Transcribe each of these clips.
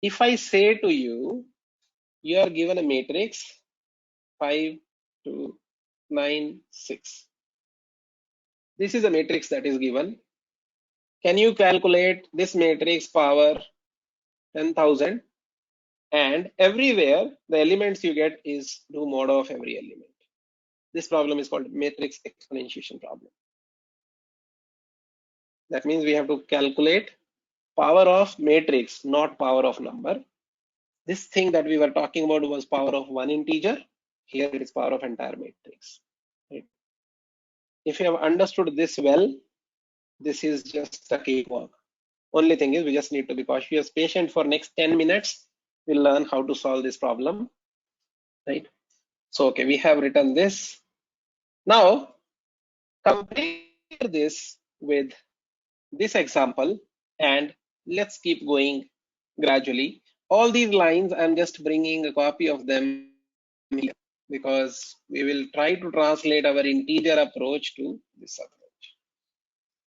If I say to you, you are given a matrix 5, 2, 9, 6. This is a matrix that is given. Can you calculate this matrix power 10,000? And everywhere the elements you get is do mod of every element. This problem is called matrix exponentiation problem. That means we have to calculate power of matrix, not power of number. This thing that we were talking about was power of one integer. Here it is power of entire matrix. Right? If you have understood this well, this is just a cakewalk. Only thing is we just need to be cautious, patient for next 10 minutes. We'll learn how to solve this problem. Right? So, okay, we have written this. Now, compare this with this example and let's keep going gradually. All these lines, I'm just bringing a copy of them here because we will try to translate our integer approach to this approach.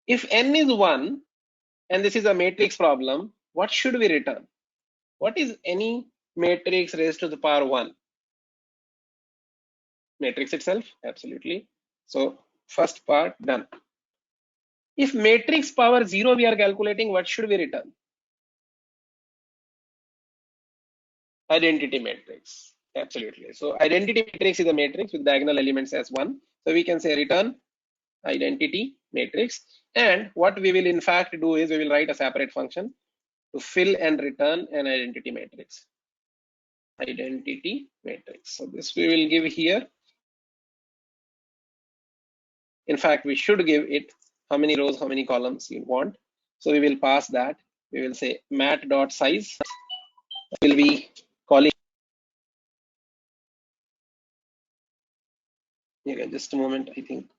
If n is 1 and this is a matrix problem, what should we return? What is any matrix raised to the power 1? Matrix itself, absolutely. So first part done. If matrix power 0 we are calculating, what should we return? Identity matrix, absolutely. So identity matrix is a matrix with diagonal elements as 1. So we can say return identity matrix. And what we will in fact do is we will write a separate function to fill and return an identity matrix. Identity matrix. So this we will give here. In fact, we should give it how many rows, how many columns you want. So we will pass that. We will say mat.size will be calling. Okay, just a moment, I think.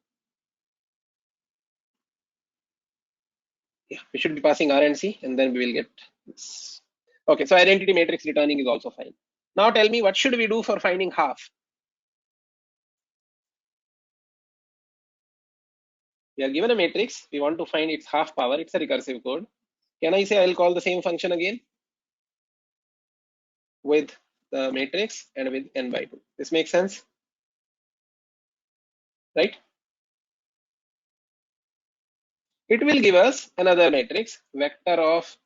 Yeah, we should be passing RNC and then we will get this. Okay, so identity matrix returning is also fine. Now tell me, what should we do for finding half? We are given a matrix. We want to find its half power. It's a recursive code. Can I say I'll call the same function again with the matrix and with n by 2? This makes sense, right? It will give us another matrix, vector of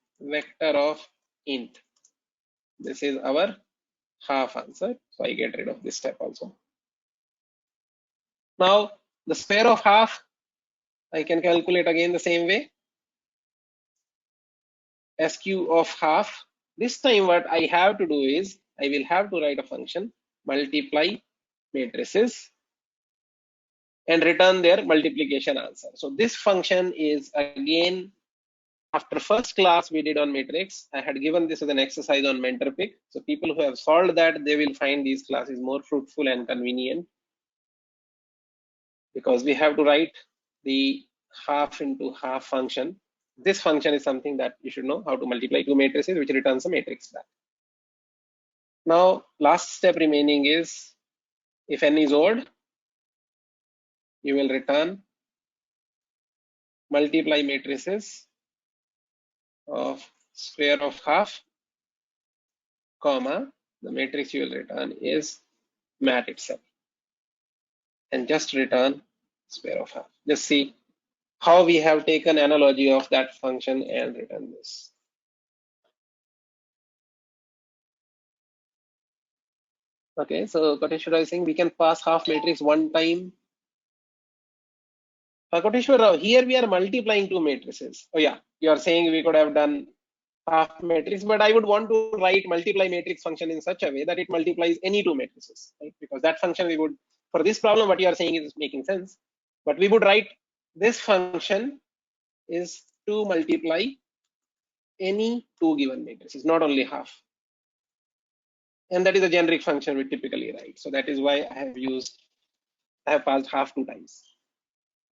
int. This is our half answer. So I get rid of this step also. Now the square of half, I can calculate again the same way. SQ of half. This time what I have to do is I will have to write a function, multiply matrices and return their multiplication answer. So this function is again, after first class we did on matrix, I had given this as an exercise on Mentorpick. So people who have solved that, they will find these classes more fruitful and convenient because we have to write the half into half function. This function is something that you should know how to multiply two matrices, which returns a matrix back. Now, last step remaining is if n is odd, you will return multiply matrices of square of half, comma, the matrix you will return is mat itself, and just return square of half. Just see how we have taken analogy of that function and written this. Okay, so Koteshwar is saying we can pass half matrix one time. Koteshwar Rao, here we are multiplying two matrices. Oh yeah, you are saying we could have done half matrix, but I would want to write multiply matrix function in such a way that it multiplies any two matrices, right? Because that function we would, for this problem, what you are saying is making sense. But we would write this function is to multiply any two given matrices, not only half. And that is a generic function we typically write. So that is why I have passed half two times.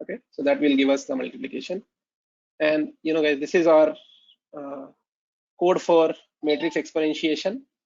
Okay, so that will give us the multiplication. And you know, guys, this is our code for matrix exponentiation.